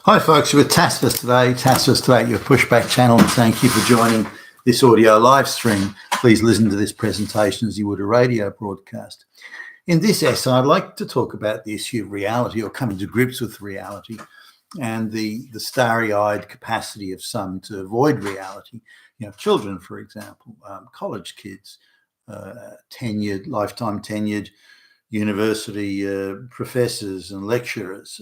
Hi folks, we're Tacitus today, your pushback channel, and thank you for joining this audio live stream. Please listen to this presentation as you would a radio broadcast. In this essay, I'd like to talk about the issue of reality, or coming to grips with reality, and the starry-eyed capacity of some to avoid reality. Children, for example, college kids, lifetime tenured university professors and lecturers.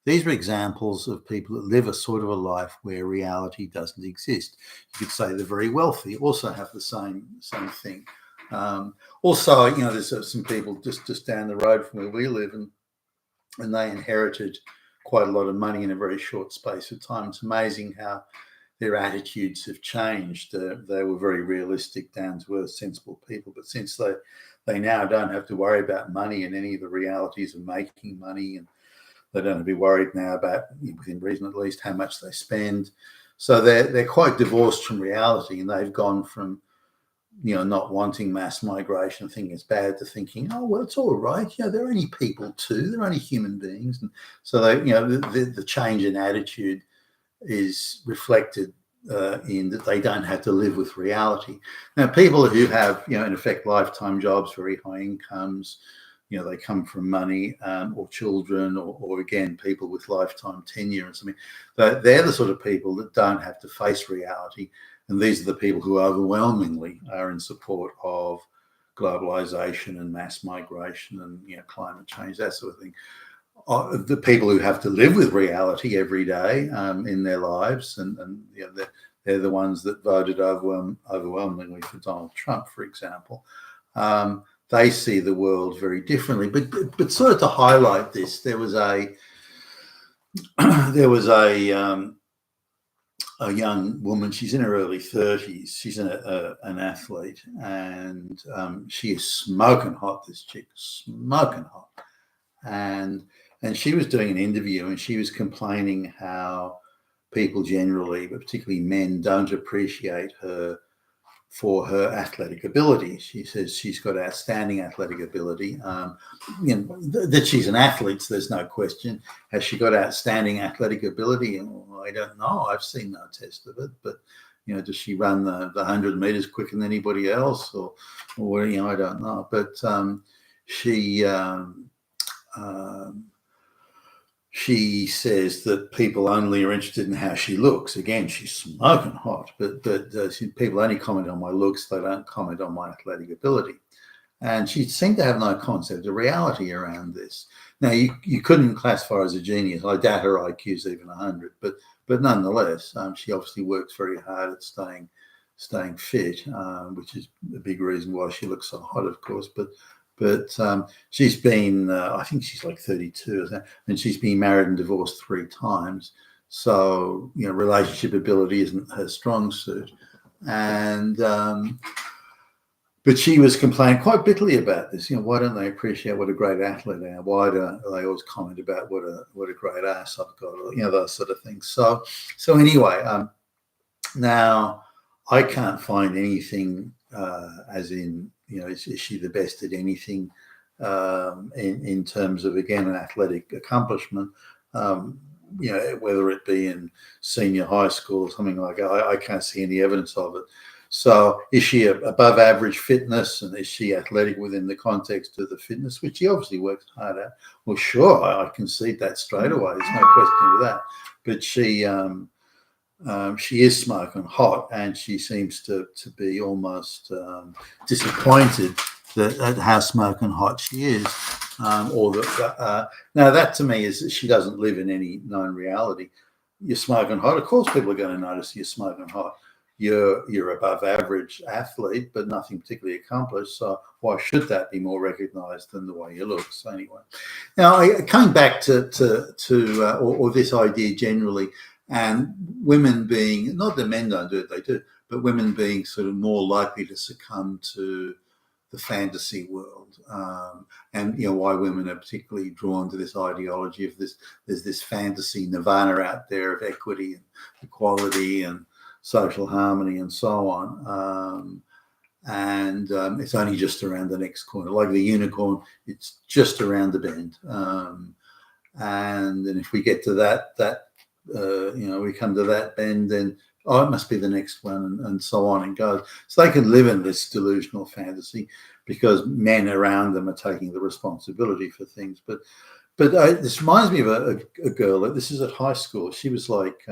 These are examples of people that live a sort of a life where reality doesn't exist. You could say the very wealthy also have the same thing. Also, there's some people just down the road from where we live, and they inherited quite a lot of money in a very short space of time. It's amazing how their attitudes have changed. They were very realistic, down-to-earth, sensible people, but since they now don't have to worry about money and any of the realities of making money, and they don't have to be worried now about, within reason at least, how much they spend. So they're quite divorced from reality, and they've gone from, not wanting mass migration, thinking it's bad, to thinking, oh, well, it's all right. They're only people too. They're only human beings. And so the change in attitude is reflected in that they don't have to live with reality. Now, people who have, in effect, lifetime jobs, very high incomes, they come from money, or children, or again, people with lifetime tenure and something. They're the sort of people that don't have to face reality. And these are the people who overwhelmingly are in support of globalization and mass migration and climate change, that sort of thing. The people who have to live with reality every day in their lives, and they're the ones that voted overwhelmingly for Donald Trump, for example. They see the world very differently. But sort of to highlight this, there was a young woman. She's in her early 30s. She's an athlete, and she is smoking hot. This chick, smoking hot, and she was doing an interview, and she was complaining how people generally, but particularly men, don't appreciate her for her athletic ability. She says she's got outstanding athletic ability. That she's an athlete, so there's no question. Has she got outstanding athletic ability? I don't know. I've seen no test of it. But does she run the 100 meters quicker than anybody else, or I don't know. But she says that people only are interested in how she looks. Again, she's smoking hot, but people only comment on my looks. They don't comment on my athletic ability. And she seemed to have no concept of reality around this. Now, you couldn't classify her as a genius. I doubt her IQ is even 100, but nonetheless, she obviously works very hard at staying fit, which is a big reason why she looks so hot, of course. But she's been, I think she's like 32, and she's been married and divorced 3 times. So, relationship ability isn't her strong suit. And, but she was complaining quite bitterly about this. Why don't they appreciate what a great athlete I am? Why do they always comment about what a great ass I've got? Or, those sort of things. So anyway, now I can't find anything as in, is she the best at anything in terms of, again, an athletic accomplishment, whether it be in senior high school or something like that. I can't see any evidence of it. So is she above average fitness, and is she athletic within the context of the fitness, which she obviously works hard at? Well, sure, I concede that straight away. There's no question of that. But she is smoking hot, and she seems to be almost disappointed at how smoking hot she is. Now that to me is that she doesn't live in any known reality. You're smoking hot. Of course, people are going to notice you're smoking hot. You're above average athlete, but nothing particularly accomplished. So why should that be more recognised than the way you look? So anyway, now coming back to this idea generally. And women being, not that men don't do it, they do, but women being sort of more likely to succumb to the fantasy world, and why women are particularly drawn to this ideology of this. There's this fantasy nirvana out there of equity and equality and social harmony and so on. And it's only just around the next corner, like the unicorn. It's just around the bend. And then if we get to that we come to that bend, then it must be the next one, and so on and goes. So they can live in this delusional fantasy because men around them are taking the responsibility for things. But this reminds me of a girl. This is at high school. She was like,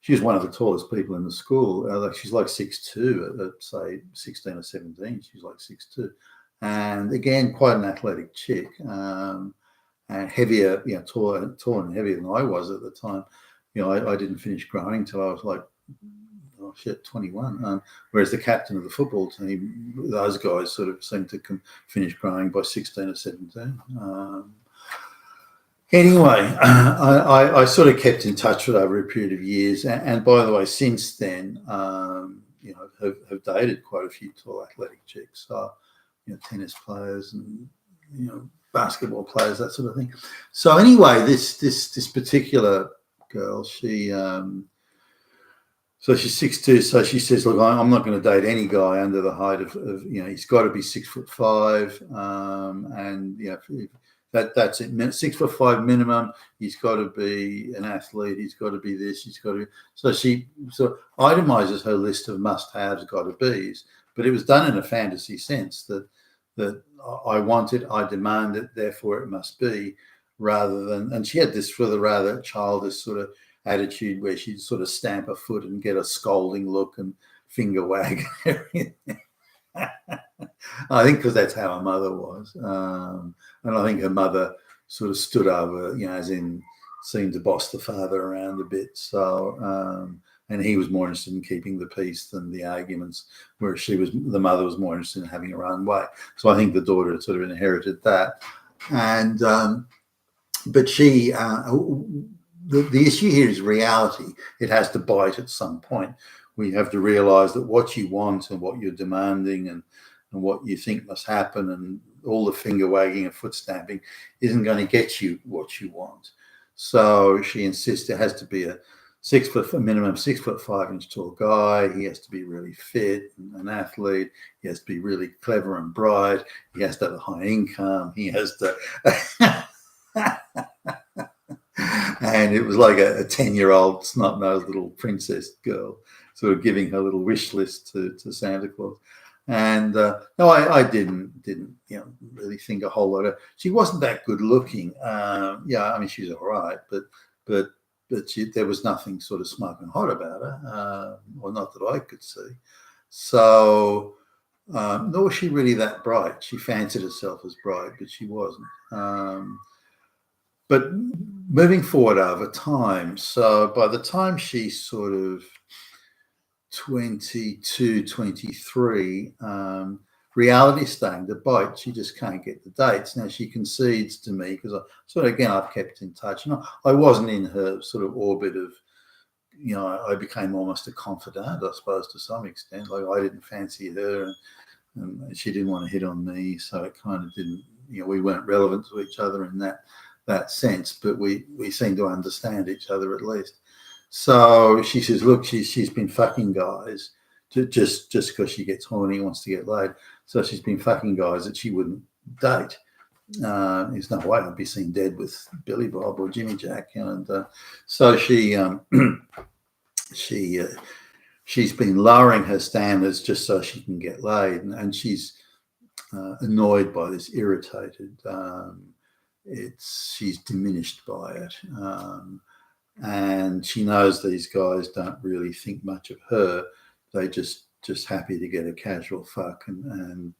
she was one of the tallest people in the school. She's like 6'2", at say 16 or 17. She's like 6'2", and again, quite an athletic chick. And heavier, taller and heavier than I was at the time. I didn't finish growing till I was like, 21. Whereas the captain of the football team, those guys sort of seemed to finish growing by 16 or 17. Anyway, I sort of kept in touch with her over a period of years. And by the way, since then, have dated quite a few tall athletic chicks. So, tennis players and, basketball players, that sort of thing. So anyway, this particular girl, she's 6'2", so she says, look, I'm not going to date any guy under the height of he's got to be 6'5", and that's it, 6'5" minimum. He's got to be an athlete. He's got to be this. He's got to. So she itemizes her list of must-haves, got to be's, but it was done in a fantasy sense that I want it, I demand it, therefore it must be, rather than. And she had this rather childish sort of attitude where she'd sort of stamp her foot and get a scolding look and finger wag and everything. I think because that's how her mother was. And I think her mother sort of stood over, as in seemed to boss the father around a bit. So, and he was more interested in keeping the peace than the arguments, whereas the mother was more interested in having her own way. So I think the daughter had sort of inherited that. And, but she, the issue here is reality. It has to bite at some point. We have to realize that what you want and what you're demanding and what you think must happen and all the finger wagging and foot stamping isn't going to get you what you want. So she insists it has to be a minimum 6'5" tall guy. He has to be really fit, an athlete. He has to be really clever and bright. He has to have a high income. He has to. And it was like a 10-year-old snot-nosed little princess girl sort of giving her little wish list to Santa Claus. And no, I didn't really think a whole lot of. She wasn't that good looking. She's all right, but there was nothing sort of smoking hot about her, or not that I could see. So nor was she really that bright. She fancied herself as bright, but she wasn't. But moving forward over time, so by the time she's sort of 22, 23, reality starting to bite. She just can't get the dates. Now she concedes to me because I've kept in touch. And I wasn't in her sort of orbit of, I became almost a confidant, I suppose, to some extent. Like I didn't fancy her and she didn't want to hit on me. So it kind of didn't, we weren't relevant to each other in that sense, but we seemed to understand each other at least. So she says, look, she's been fucking guys just because she gets horny and wants to get laid. So she's been fucking guys that she wouldn't date. There's no way I'd be seen dead with Billy Bob or Jimmy Jack. And so she's been lowering her standards just so she can get laid. And she's annoyed by this, irritated. She's diminished by it. And she knows these guys don't really think much of her. They just happy to get a casual fuck, and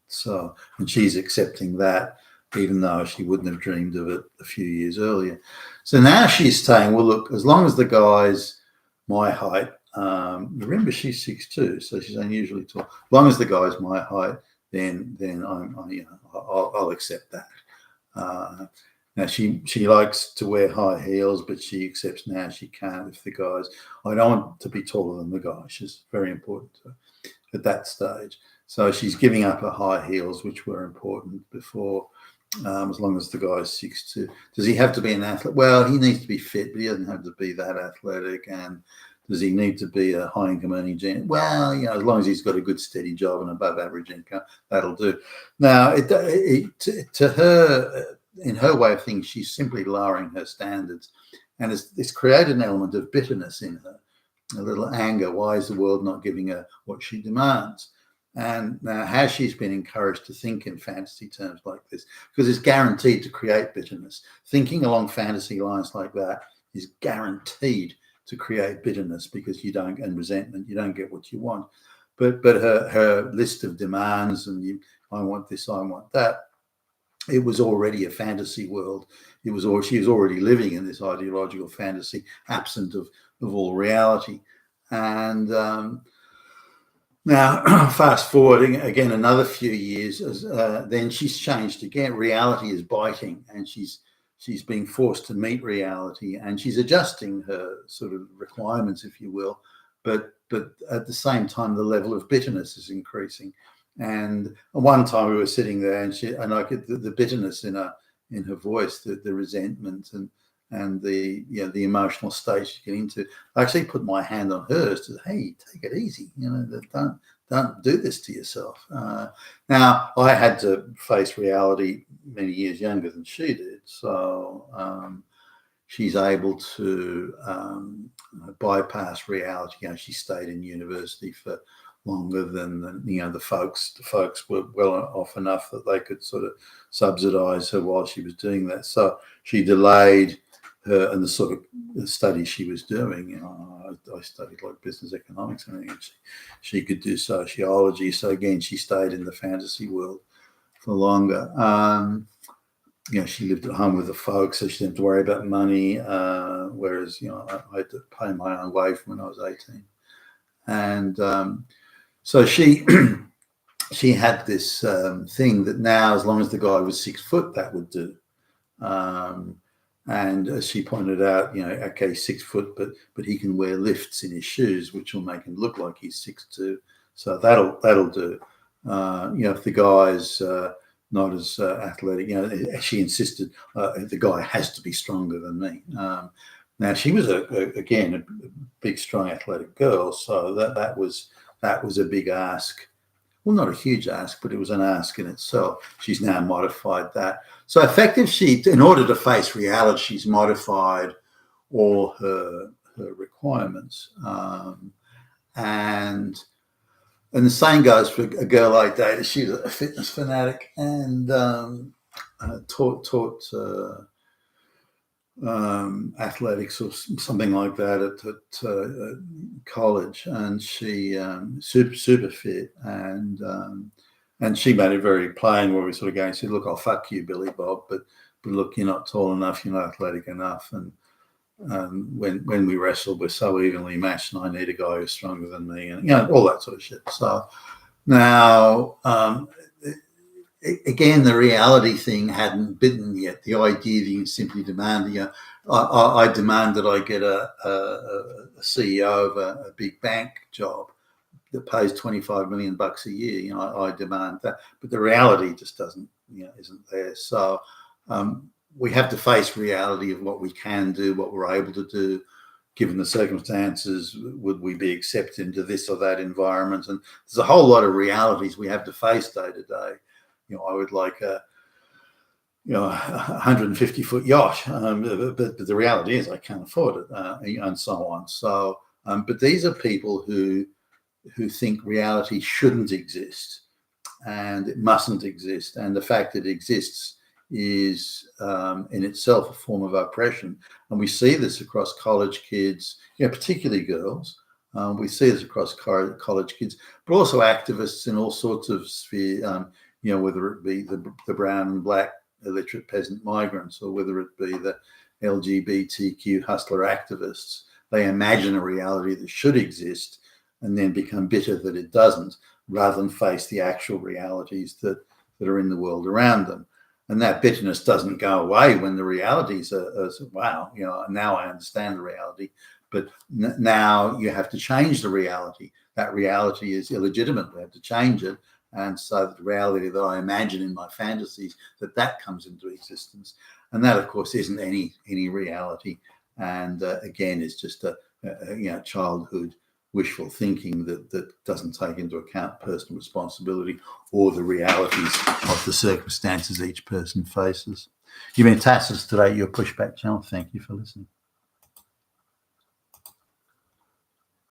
she's accepting that, even though she wouldn't have dreamed of it a few years earlier. So now she's saying, well, look, as long as the guy's my height, remember she's 6'2", so she's unusually tall. As long as the guy's my height, then I'll accept that. Now, she likes to wear high heels, but she accepts now she can't if the guys. I don't want to be taller than the guy. She's very important to her at that stage. So she's giving up her high heels, which were important before, as long as the guy's 6'2". Does he have to be an athlete? Well, he needs to be fit, but he doesn't have to be that athletic. And does he need to be a high income earning gen? Well, as long as he's got a good steady job and above average income, that'll do. Now, to her, in her way of thinking, she's simply lowering her standards And it's created an element of bitterness in her, a little anger. Why is the world not giving her what she demands? And now, how she's been encouraged to think in fantasy terms like this, because it's guaranteed to create bitterness. Thinking along fantasy lines like that is guaranteed to create bitterness, because you don't, and resentment, you don't get what you want. But her list of demands, and I want this, I want that, it was already a fantasy world. She was already living in this ideological fantasy, absent of all reality. And now, fast forwarding again another few years, then she's changed again. Reality is biting, and she's being forced to meet reality, and she's adjusting her sort of requirements, if you will. But at the same time, the level of bitterness is increasing. And one time we were sitting there, and I could the bitterness in her voice, the resentment and the emotional state she get into. I actually put my hand on hers to say, hey, take it easy. Don't do this to yourself. Now, I had to face reality many years younger than she did, so she's able to bypass reality. She stayed in university for longer than the folks. The folks were well off enough that they could sort of subsidise her while she was doing that. So she delayed her and the sort of studies she was doing. I studied like business economics and everything. She could do sociology. So again, she stayed in the fantasy world for longer. She lived at home with the folks, so she didn't have to worry about money. Whereas I had to pay my own way from when I was 18, and so she she had this thing that now, as long as the guy was 6 foot, that would do. And as she pointed out, okay, 6 foot, but he can wear lifts in his shoes, which will make him look like he's 6'2". So that'll do. If the guy's not as athletic, she insisted the guy has to be stronger than me. Now she was again a big, strong, athletic girl, so that was a big ask. Well, not a huge ask, but it was an ask in itself. She's now modified that. So effectively, in order to face reality, she's modified all her requirements. And the same goes for a girl I dated. She was a fitness fanatic and taught athletics or something like that at college, and she super fit, and she made it very plain where we sort of going, said, look, I'll fuck you, Billy Bob, but look, you're not tall enough, you're not athletic enough, and when we wrestle, we're so evenly matched, and I need a guy who's stronger than me, and all that sort of shit. So now again, the reality thing hadn't bitten yet. The idea that you can simply demand, I demand that I get a CEO of a big bank job that pays $25 million a year. I demand that, but the reality just doesn't, isn't there. So we have to face reality of what we can do, what we're able to do, given the circumstances. Would we be accepted into this or that environment? And there's a whole lot of realities we have to face day to day. I would like a 150-foot yacht, but the reality is I can't afford it, and so on. So, but these are people who think reality shouldn't exist and it mustn't exist, and the fact that it exists is in itself a form of oppression. And we see this across college kids, particularly girls. We see this across college kids, but also activists in all sorts of spheres. Whether it be the brown and black illiterate peasant migrants, or whether it be the LGBTQ hustler activists. They imagine a reality that should exist and then become bitter that it doesn't, rather than face the actual realities that are in the world around them. And that bitterness doesn't go away when the realities are wow, now I understand the reality. But now you have to change the reality. That reality is illegitimate. We have to change it. And so the reality that I imagine in my fantasies, that comes into existence. And that, of course, isn't any reality. And again, it's just a childhood wishful thinking that doesn't take into account personal responsibility or the realities of the circumstances each person faces. You've been Tassus today, your Pushback channel. Thank you for listening.